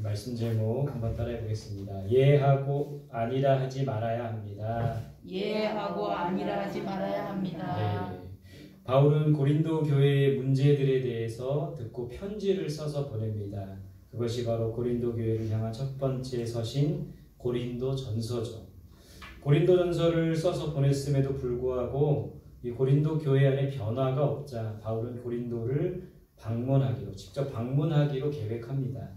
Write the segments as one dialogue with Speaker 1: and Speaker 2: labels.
Speaker 1: 말씀 제목 한번 따라해 보겠습니다. 예하고 아니라 하지 말아야 합니다.
Speaker 2: 예하고 아니라 하지 말아야 합니다.
Speaker 1: 네. 바울은 고린도 교회의 문제들에 대해서 듣고 편지를 써서 보냅니다. 그것이 바로 고린도 교회를 향한 첫 번째 서신 고린도 전서죠. 고린도 전서를 써서 보냈음에도 불구하고 이 고린도 교회 안에 변화가 없자 바울은 고린도를 직접 방문하기로 계획합니다.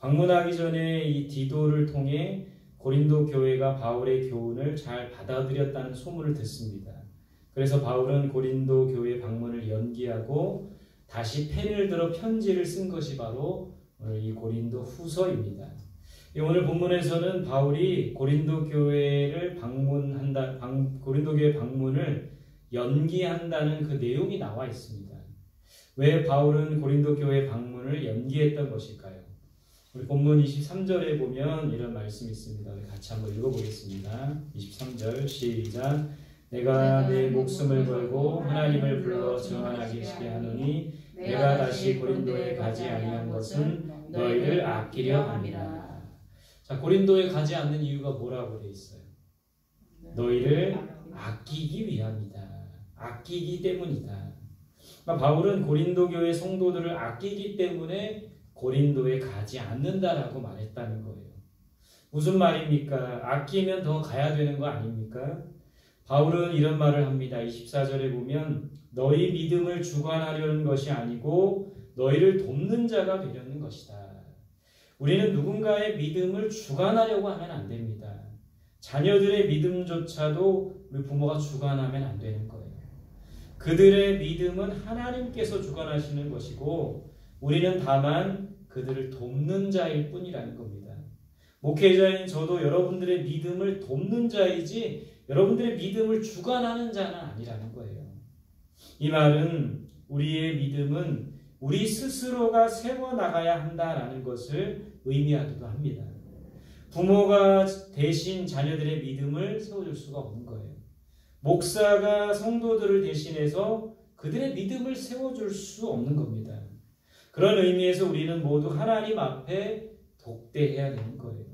Speaker 1: 방문하기 전에 이 디도를 통해 고린도 교회가 바울의 교훈을 잘 받아들였다는 소문을 듣습니다. 그래서 바울은 고린도 교회 방문을 연기하고 다시 펜을 들어 편지를 쓴 것이 바로 오늘 이 고린도 후서입니다. 오늘 본문에서는 바울이 고린도 교회 방문을 연기한다는 그 내용이 나와 있습니다. 왜 바울은 고린도 교회 방문을 연기했던 것일까요? 우리 본문 23절에 보면 이런 말씀이 있습니다. 우리 같이 한번 읽어보겠습니다. 23절 시작. 내가 내 목숨을 걸고 하나님을 불러 증언하기 시게 하노니 내가 다시 고린도에 가지 아니한 것은 너희를 아끼려 함이라. 자, 고린도에 가지 않는 이유가 뭐라고 되어 있어요? 너희를 아끼기 위함이다. 아끼기 때문이다. 바울은 고린도 교회 성도들을 아끼기 때문에 고린도에 가지 않는다라고 말했다는 거예요. 무슨 말입니까? 아끼면 더 가야 되는 거 아닙니까? 바울은 이런 말을 합니다. 24절에 보면 너희 믿음을 주관하려는 것이 아니고 너희를 돕는 자가 되려는 것이다. 우리는 누군가의 믿음을 주관하려고 하면 안 됩니다. 자녀들의 믿음조차도 우리 부모가 주관하면 안 되는 거예요. 그들의 믿음은 하나님께서 주관하시는 것이고 우리는 다만 그들을 돕는 자일 뿐이라는 겁니다. 목회자인 저도 여러분들의 믿음을 돕는 자이지 여러분들의 믿음을 주관하는 자는 아니라는 거예요. 이 말은 우리의 믿음은 우리 스스로가 세워나가야 한다라는 것을 의미하기도 합니다. 부모가 대신 자녀들의 믿음을 세워줄 수가 없는 거예요. 목사가 성도들을 대신해서 그들의 믿음을 세워줄 수 없는 겁니다. 그런 의미에서 우리는 모두 하나님 앞에 독대해야 되는 거예요.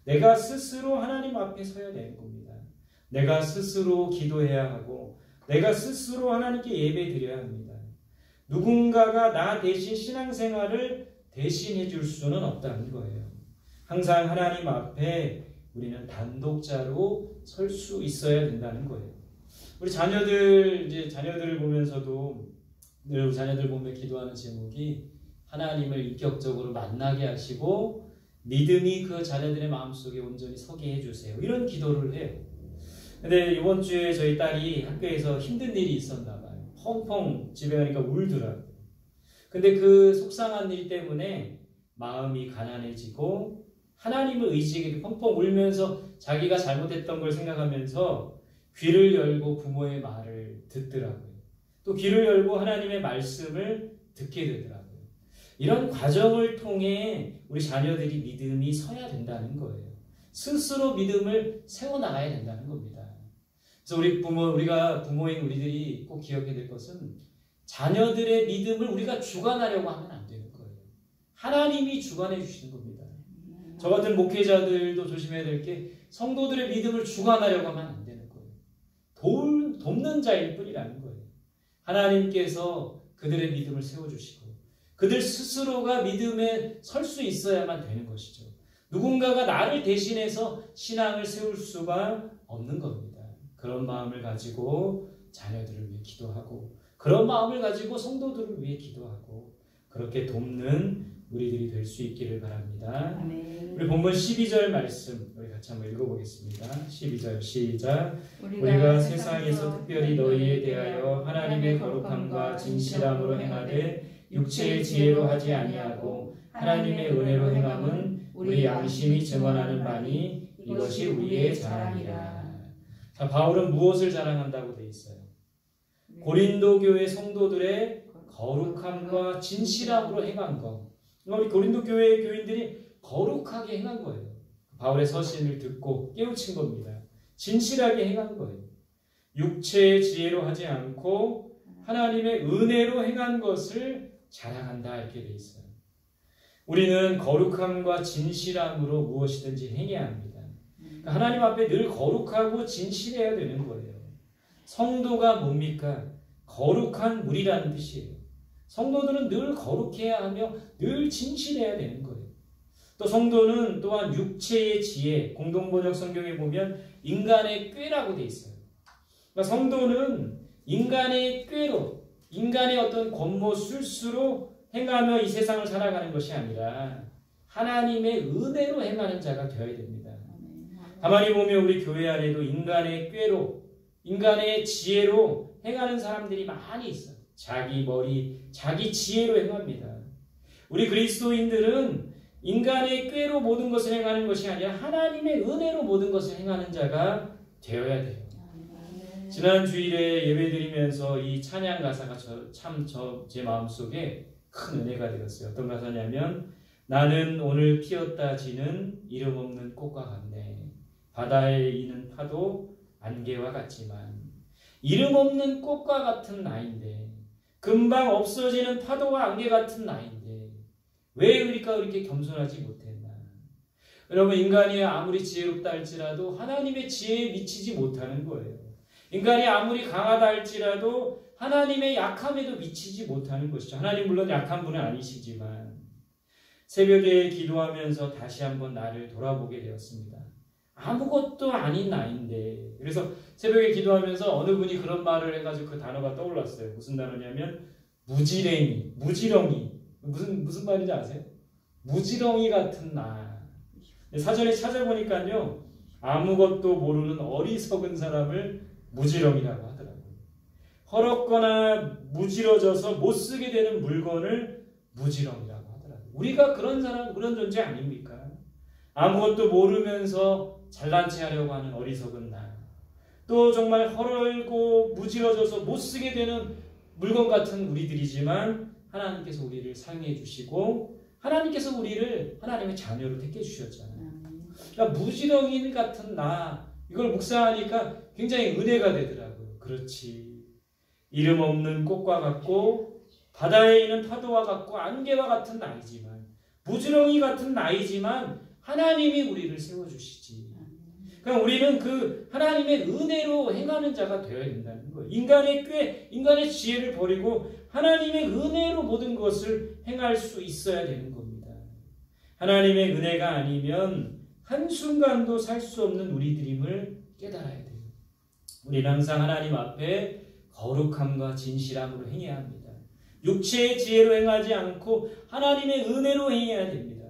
Speaker 1: 내가 스스로 하나님 앞에 서야 되는 겁니다. 내가 스스로 기도해야 하고 내가 스스로 하나님께 예배 드려야 합니다. 누군가가 나 대신 신앙생활을 대신해 줄 수는 없다는 거예요. 항상 하나님 앞에 우리는 단독자로 설 수 있어야 된다는 거예요. 우리 자녀들을 보면서도 늘 자녀들 보며 기도하는 제목이 하나님을 인격적으로 만나게 하시고 믿음이 그 자녀들의 마음속에 온전히 서게 해주세요. 이런 기도를 해요. 근데 이번 주에 저희 딸이 학교에서 힘든 일이 있었나 봐요. 펑펑 집에 가니까 울더라고요. 근데 그 속상한 일 때문에 마음이 가난해지고 하나님을 의지하게 펑펑 울면서 자기가 잘못했던 걸 생각하면서 귀를 열고 부모의 말을 듣더라고요. 또 귀를 열고 하나님의 말씀을 듣게 되더라고요. 이런 과정을 통해 우리 자녀들이 믿음이 서야 된다는 거예요. 스스로 믿음을 세워나가야 된다는 겁니다. 그래서 우리가 부모인 우리들이 꼭 기억해야 될 것은 자녀들의 믿음을 우리가 주관하려고 하면 안 되는 거예요. 하나님이 주관해 주시는 겁니다. 저 같은 목회자들도 조심해야 될 게 성도들의 믿음을 주관하려고 하면 안 되는 거예요. 돕는 자일 뿐이라는 거예요. 하나님께서 그들의 믿음을 세워주시고 그들 스스로가 믿음에 설 수 있어야만 되는 것이죠. 누군가가 나를 대신해서 신앙을 세울 수가 없는 겁니다. 그런 마음을 가지고 자녀들을 위해 기도하고 그런 마음을 가지고 성도들을 위해 기도하고 그렇게 돕는 우리들이 될 수 있기를 바랍니다.
Speaker 2: 아멘.
Speaker 1: 우리 본문 12절 말씀 우리 같이 한번 읽어보겠습니다. 12절 시작. 우리가 세상에서 특별히 너희에 대하여 하나님의 거룩함과 진실함으로 행하되 육체의 지혜로 하지 아니하고 하나님의 은혜로 행함은 우리 양심이 증언하는 바니 이것이 우리의 자랑이라. 자, 바울은 무엇을 자랑한다고 되어 있어요? 고린도 교회 성도들의 거룩함과 진실함으로 행한 것. 우리 고린도 교회 교인들이 거룩하게 행한 거예요. 바울의 서신을 듣고 깨우친 겁니다. 진실하게 행한 거예요. 육체의 지혜로 하지 않고 하나님의 은혜로 행한 것을 자랑한다 이렇게 돼 있어요. 우리는 거룩함과 진실함으로 무엇이든지 행해야 합니다. 그러니까 하나님 앞에 늘 거룩하고 진실해야 되는 거예요. 성도가 뭡니까? 거룩한 물이라는 뜻이에요. 성도들은 늘 거룩해야 하며 늘 진실해야 되는 거예요. 또 성도는 또한 육체의 지혜, 공동번역 성경에 보면 인간의 꾀라고 돼 있어요. 그러니까 성도는 인간의 꾀로, 인간의 어떤 권모 술수로 행하며 이 세상을 살아가는 것이 아니라 하나님의 은혜로 행하는 자가 되어야 됩니다. 가만히 보면 우리 교회 안에도 인간의 꾀로, 인간의 지혜로 행하는 사람들이 많이 있어요. 자기 머리, 자기 지혜로 행합니다. 우리 그리스도인들은 인간의 꾀로 모든 것을 행하는 것이 아니라 하나님의 은혜로 모든 것을 행하는 자가 되어야 돼요. 지난 주일에 예배드리면서 이 찬양 가사가 제 마음속에 큰 은혜가 되었어요. 어떤 가사냐면 나는 오늘 피었다 지는 이름 없는 꽃과 같네. 바다에 이는 파도 안개와 같지만 이름 없는 꽃과 같은 나인데 금방 없어지는 파도와 안개 같은 나인데 왜 우리가 그렇게 겸손하지 못했나. 여러분, 인간이 아무리 지혜롭다 할지라도 하나님의 지혜에 미치지 못하는 거예요. 인간이 아무리 강하다 할지라도 하나님의 약함에도 미치지 못하는 것이죠. 하나님 물론 약한 분은 아니시지만 새벽에 기도하면서 다시 한번 나를 돌아보게 되었습니다. 아무것도 아닌 나인데. 그래서 새벽에 기도하면서 어느 분이 그런 말을 해가지고 그 단어가 떠올랐어요. 무슨 단어냐면 무지랭이, 무지렁이. 무슨 말인지 아세요? 무지렁이 같은 나. 사전에 찾아보니까요, 아무것도 모르는 어리석은 사람을 무지렁이라고 하더라고요. 헐었거나 무지러져서 못 쓰게 되는 물건을 무지렁이라고 하더라고요. 우리가 그런 사람, 그런 존재 아닙니까? 아무것도 모르면서 잘난 체 하려고 하는 어리석은 나. 또 정말 헐고 무지러져서 못 쓰게 되는 물건 같은 우리들이지만 하나님께서 우리를 사용해 주시고 하나님께서 우리를 하나님의 자녀로 택해 주셨잖아요. 그러니까 무지렁이 같은 나, 이걸 묵상하니까 굉장히 은혜가 되더라고요. 그렇지. 이름 없는 꽃과 같고 바다에 있는 파도와 같고 안개와 같은 나이지만, 무지렁이 같은 나이지만 하나님이 우리를 세워주시지. 그러니까 우리는 그 하나님의 은혜로 행하는 자가 되어야 된다는 거예요. 인간의 꾀, 인간의 지혜를 버리고 하나님의 은혜로 모든 것을 행할 수 있어야 되는 겁니다. 하나님의 은혜가 아니면 한순간도 살 수 없는 우리들임을 깨달아야 돼요. 우리는 항상 하나님 앞에 거룩함과 진실함으로 행해야 합니다. 육체의 지혜로 행하지 않고 하나님의 은혜로 행해야 됩니다.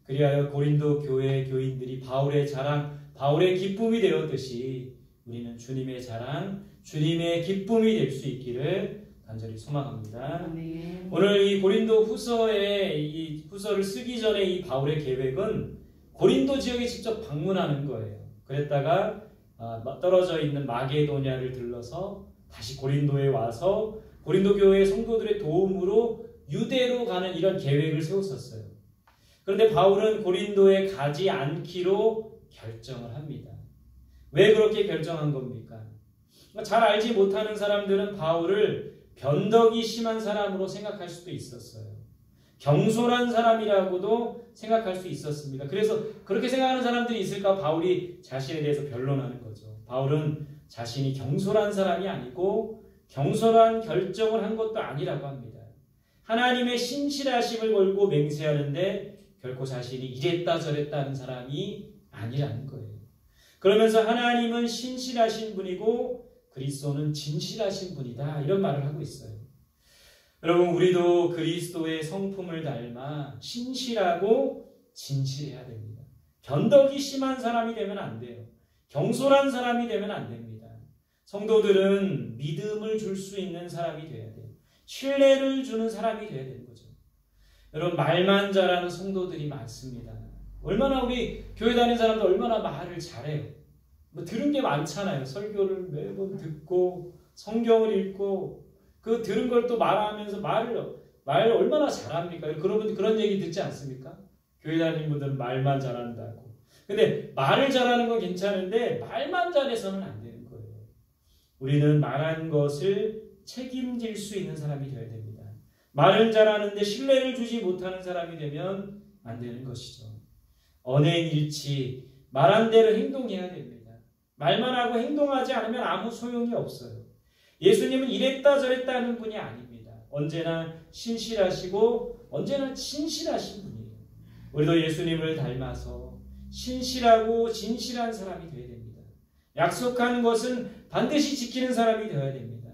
Speaker 1: 그리하여 고린도 교회 교인들이 바울의 자랑, 바울의 기쁨이 되었듯이 우리는 주님의 자랑, 주님의 기쁨이 될 수 있기를 간절히 소망합니다.
Speaker 2: 아멘.
Speaker 1: 오늘 이 고린도 후서의 이 후서를 쓰기 전에 이 바울의 계획은 고린도 지역에 직접 방문하는 거예요. 그랬다가 떨어져 있는 마게도냐를 들러서 다시 고린도에 와서 고린도 교회 성도들의 도움으로 유대로 가는 이런 계획을 세웠었어요. 그런데 바울은 고린도에 가지 않기로 결정을 합니다. 왜 그렇게 결정한 겁니까? 잘 알지 못하는 사람들은 바울을 변덕이 심한 사람으로 생각할 수도 있었어요. 경솔한 사람이라고도 생각할 수 있었습니다. 그래서 그렇게 생각하는 사람들이 있을까 바울이 자신에 대해서 변론하는 거죠. 바울은 자신이 경솔한 사람이 아니고 경솔한 결정을 한 것도 아니라고 합니다. 하나님의 신실하심을 걸고 맹세하는데 결코 자신이 이랬다 저랬다 하는 사람이 아니라는 거예요. 그러면서 하나님은 신실하신 분이고 그리스도는 진실하신 분이다, 이런 말을 하고 있어요. 여러분, 우리도 그리스도의 성품을 닮아 신실하고 진실해야 됩니다. 변덕이 심한 사람이 되면 안 돼요. 경솔한 사람이 되면 안 됩니다. 성도들은 믿음을 줄 수 있는 사람이 돼야 돼요. 신뢰를 주는 사람이 돼야 되는 거죠. 여러분, 말만 잘하는 성도들이 많습니다. 얼마나 우리 교회 다니는 사람들 얼마나 말을 잘해요. 뭐 들은 게 많잖아요. 설교를 매번 듣고 성경을 읽고 그 들은 걸 또 말하면서 말을 얼마나 잘합니까? 그런 얘기 듣지 않습니까? 교회 다니는 분들은 말만 잘한다고. 근데 말을 잘하는 건 괜찮은데 말만 잘해서는 안 되는 거예요. 우리는 말한 것을 책임질 수 있는 사람이 되어야 됩니다. 말은 잘하는데 신뢰를 주지 못하는 사람이 되면 안 되는 것이죠. 언행일치, 말한 대로 행동해야 됩니다. 말만 하고 행동하지 않으면 아무 소용이 없어요. 예수님은 이랬다 저랬다 하는 분이 아닙니다. 언제나 신실하시고 언제나 진실하신 분이에요. 우리도 예수님을 닮아서 신실하고 진실한 사람이 되어야 됩니다. 약속한 것은 반드시 지키는 사람이 되어야 됩니다.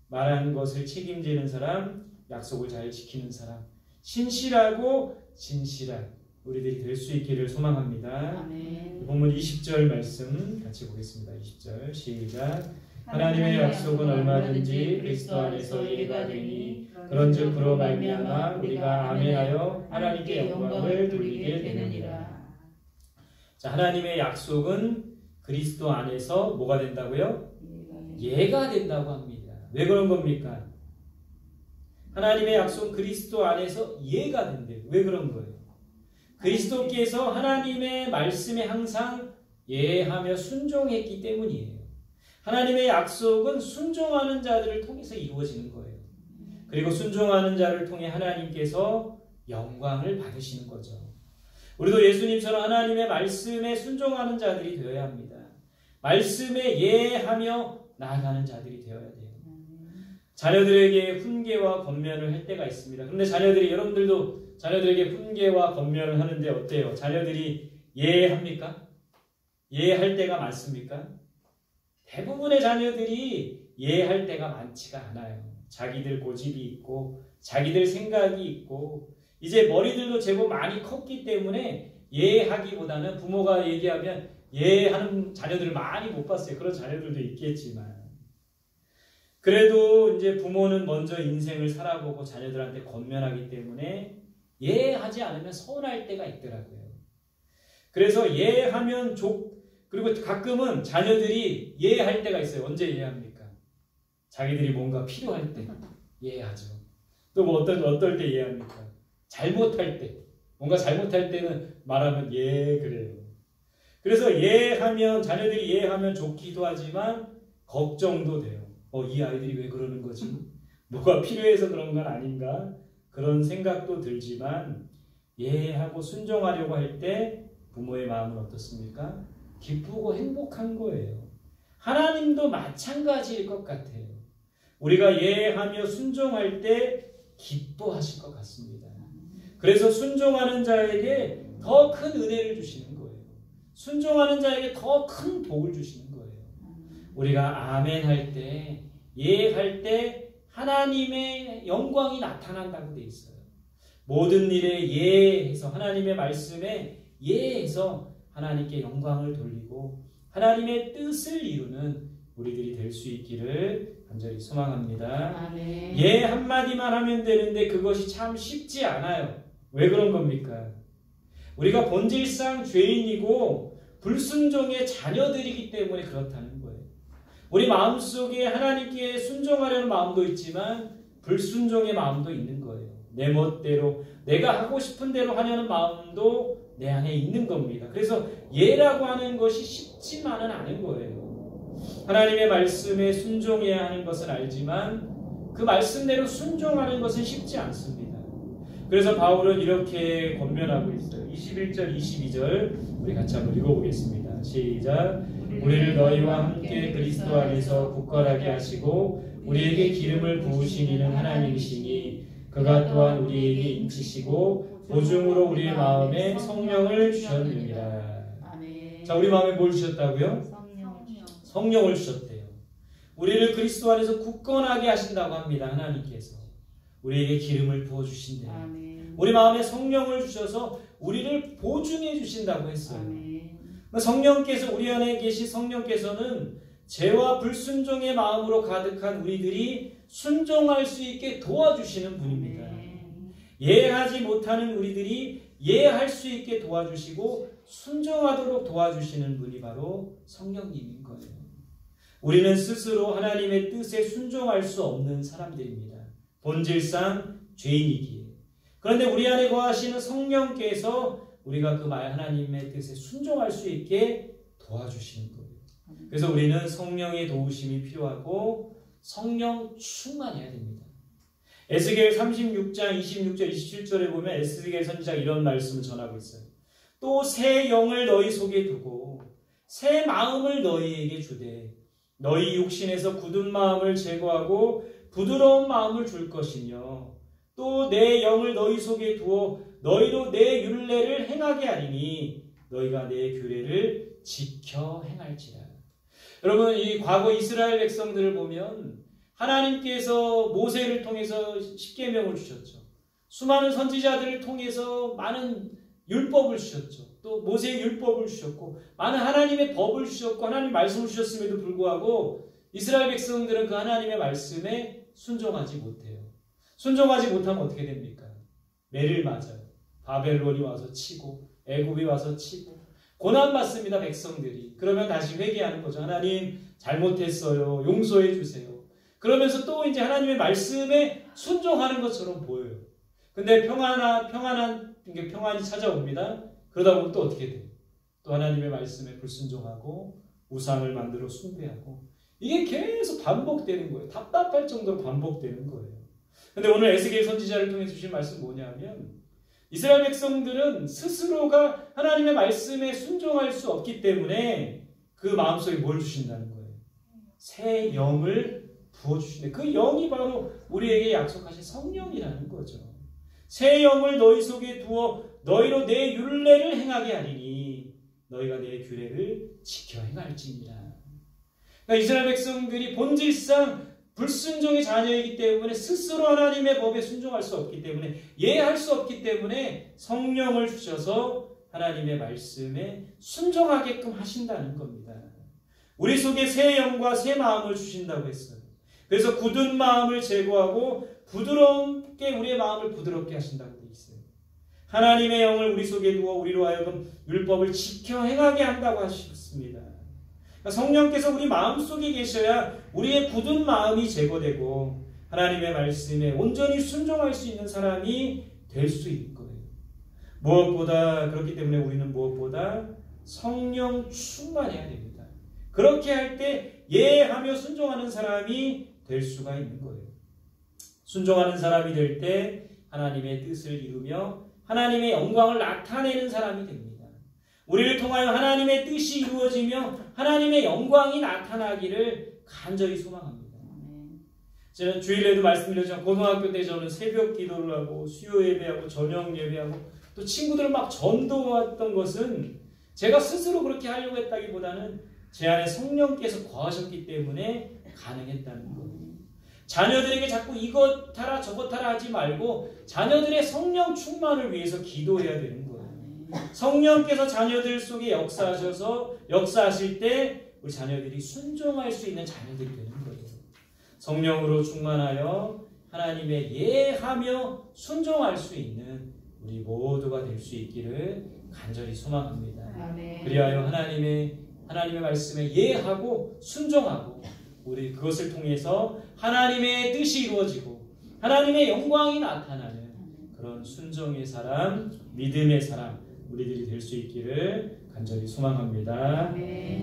Speaker 1: 말한 것을 책임지는 사람, 약속을 잘 지키는 사람, 신실하고 진실한 우리들이 될 수 있기를 소망합니다.
Speaker 2: 아멘.
Speaker 1: 본문 20절 말씀 같이 보겠습니다. 20절 시작. 하나님의 약속은 얼마든지 그리스도 안에서 예가 되니 그런즉 그로 말미암아 우리가 아멘하여 하나님께 영광을 돌리게 되느니라. 자, 하나님의 약속은 그리스도 안에서 뭐가 된다고요? 예가 된다고 합니다. 왜 그런 겁니까? 하나님의 약속은 그리스도 안에서 예가 된대요. 왜 그런 거예요? 그리스도께서 하나님의 말씀에 항상 예하며 순종했기 때문이에요. 하나님의 약속은 순종하는 자들을 통해서 이루어지는 거예요. 그리고 순종하는 자를 통해 하나님께서 영광을 받으시는 거죠. 우리도 예수님처럼 하나님의 말씀에 순종하는 자들이 되어야 합니다. 말씀에 예하며 나아가는 자들이 되어야 돼요. 자녀들에게 훈계와 권면을 할 때가 있습니다. 그런데 여러분들도 자녀들에게 훈계와 권면을 하는데 어때요? 자녀들이 예합니까? 예할 때가 많습니까? 대부분의 자녀들이 예할 때가 많지가 않아요. 자기들 고집이 있고 자기들 생각이 있고 이제 머리들도 제법 많이 컸기 때문에 예하기보다는 부모가 얘기하면 예하는 자녀들을 많이 못 봤어요. 그런 자녀들도 있겠지만 그래도 이제 부모는 먼저 인생을 살아보고 자녀들한테 권면하기 때문에 예하지 않으면 서운할 때가 있더라고요. 그래서 예하면 그리고 가끔은 자녀들이 예할 때가 있어요. 언제 예합니까? 자기들이 뭔가 필요할 때 예하죠. 또 뭐 어떨 때 예합니까? 잘못할 때. 뭔가 잘못할 때는 말하면 예 그래요. 그래서 자녀들이 예하면 좋기도 하지만 걱정도 돼요. 이 아이들이 왜 그러는 거지? 뭐가 필요해서 그런 건 아닌가? 그런 생각도 들지만 예하고 순종하려고 할 때 부모의 마음은 어떻습니까? 기쁘고 행복한 거예요. 하나님도 마찬가지일 것 같아요. 우리가 예하며 순종할 때 기뻐하실 것 같습니다. 그래서 순종하는 자에게 더 큰 은혜를 주시는 거예요. 순종하는 자에게 더 큰 복을 주시는 거예요. 우리가 아멘 할 때, 예할 때 하나님의 영광이 나타난다고 되어 있어요. 모든 일에 예해서 하나님의 말씀에 예해서 하나님께 영광을 돌리고 하나님의 뜻을 이루는 우리들이 될 수 있기를 간절히 소망합니다.
Speaker 2: 아멘.
Speaker 1: 예 한마디만 하면 되는데 그것이 참 쉽지 않아요. 왜 그런 겁니까? 우리가 본질상 죄인이고 불순종의 자녀들이기 때문에 그렇다는 거예요. 우리 마음속에 하나님께 순종하려는 마음도 있지만 불순종의 마음도 있는 거예요. 내 멋대로 내가 하고 싶은 대로 하려는 마음도 내 안에 있는 겁니다. 그래서 예라고 하는 것이 쉽지만은 않은 거예요. 하나님의 말씀에 순종해야 하는 것은 알지만 그 말씀대로 순종하는 것은 쉽지 않습니다. 그래서 바울은 이렇게 권면하고 있어요. 21절, 22절 우리 같이 한번 읽어보겠습니다. 시작. 우리를 너희와 함께 그리스도 안에서 굳건하게 하시고 우리에게 기름을 부으신 이는 하나님이시니 그가 또한 우리에게 인치시고 보증으로 우리의 마음에 성령을 주셨느니라.
Speaker 2: 아멘.
Speaker 1: 자, 우리 마음에 뭘 주셨다고요? 성령을 주셨대요. 우리를 그리스도 안에서 굳건하게 하신다고 합니다. 하나님께서 우리에게 기름을 부어주신대요.
Speaker 2: 아멘.
Speaker 1: 우리 마음에 성령을 주셔서 우리를 보증해 주신다고 했어요.
Speaker 2: 아멘.
Speaker 1: 성령께서 우리 안에 계신 성령께서는 죄와 불순종의 마음으로 가득한 우리들이 순종할 수 있게 도와주시는 분입니다. 예하지 못하는 우리들이 예할 수 있게 도와주시고 순종하도록 도와주시는 분이 바로 성령님인 거예요. 우리는 스스로 하나님의 뜻에 순종할 수 없는 사람들입니다. 본질상 죄인이기에. 그런데 우리 안에 거하시는 성령께서 우리가 그 하나님의 뜻에 순종할 수 있게 도와주시는 거예요. 그래서 우리는 성령의 도우심이 필요하고 성령 충만해야 됩니다. 에스겔 36장 26절 27절에 보면 에스겔 선지자가 이런 말씀을 전하고 있어요. 또 새 영을 너희 속에 두고 새 마음을 너희에게 주되 너희 육신에서 굳은 마음을 제거하고 부드러운 마음을 줄 것이며 또 내 영을 너희 속에 두어 너희로 내 율례를 행하게 하리니 너희가 내 규례를 지켜 행할지라. 여러분, 이 과거 이스라엘 백성들을 보면 하나님께서 모세를 통해서 십계명을 주셨죠. 수많은 선지자들을 통해서 많은 율법을 주셨죠. 또 모세의 율법을 주셨고 많은 하나님의 법을 주셨고 하나님 말씀을 주셨음에도 불구하고 이스라엘 백성들은 그 하나님의 말씀에 순종하지 못해요. 순종하지 못하면 어떻게 됩니까? 매를 맞아요. 바벨론이 와서 치고 애굽이 와서 치고 고난받습니다. 백성들이. 그러면 다시 회개하는 거죠. 하나님 잘못했어요. 용서해 주세요. 그러면서 또 이제 하나님의 말씀에 순종하는 것처럼 보여요. 근데 평안이 찾아옵니다. 그러다 보면 또 어떻게 돼요? 또 하나님의 말씀에 불순종하고 우상을 만들어 숭배하고 이게 계속 반복되는 거예요. 답답할 정도로 반복되는 거예요. 근데 오늘 에스겔 선지자를 통해 주신 말씀은 뭐냐면 이스라엘 백성들은 스스로가 하나님의 말씀에 순종할 수 없기 때문에 그 마음속에 뭘 주신다는 거예요? 새 영을 부어주시네. 그 영이 바로 우리에게 약속하신 성령이라는 거죠. 새 영을 너희 속에 두어 너희로 내 율례를 행하게 하리니 너희가 내 규례를 지켜 행할지니라. 그러니까 이스라엘 백성들이 본질상 불순종의 자녀이기 때문에 스스로 하나님의 법에 순종할 수 없기 때문에 예할 수 없기 때문에 성령을 주셔서 하나님의 말씀에 순종하게끔 하신다는 겁니다. 우리 속에 새 영과 새 마음을 주신다고 했어요. 그래서 굳은 마음을 제거하고 부드럽게 우리의 마음을 부드럽게 하신다고 되어 있어요. 하나님의 영을 우리 속에 두어 우리로 하여금 율법을 지켜 행하게 한다고 하셨습니다. 성령께서 우리 마음속에 계셔야 우리의 굳은 마음이 제거되고 하나님의 말씀에 온전히 순종할 수 있는 사람이 될 수 있는 거예요. 무엇보다 그렇기 때문에 우리는 무엇보다 성령 충만해야 됩니다. 그렇게 할 때 예하며 순종하는 사람이 될 수가 있는 거예요. 순종하는 사람이 될 때 하나님의 뜻을 이루며 하나님의 영광을 나타내는 사람이 됩니다. 우리를 통하여 하나님의 뜻이 이루어지며 하나님의 영광이 나타나기를 간절히 소망합니다. 저는 주일에도 말씀드렸지만 고등학교 때 저는 새벽 기도를 하고 수요 예배하고 저녁 예배하고 또 친구들 막 전도했던 것은 제가 스스로 그렇게 하려고 했다기보다는 제 안에 성령께서 거하셨기 때문에 가능했다는 거예요. 자녀들에게 자꾸 이것 하라 저것 하라 하지 말고 자녀들의 성령 충만을 위해서 기도해야 되는 거예요. 성령께서 자녀들 속에 역사하실 때 우리 자녀들이 순종할 수 있는 자녀들이 되는 거예요. 성령으로 충만하여 하나님의 예하며 순종할 수 있는 우리 모두가 될 수 있기를 간절히 소망합니다. 그리하여 하나님의 말씀에 예하고 순종하고 우리 그것을 통해서 하나님의 뜻이 이루어지고 하나님의 영광이 나타나는 그런 순종의 사람, 믿음의 사람 우리들이 될 수 있기를 간절히 소망합니다.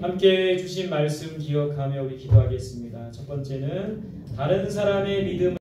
Speaker 1: 함께 주신 말씀 기억하며 우리 기도하겠습니다. 첫 번째는 다른 사람의 믿음을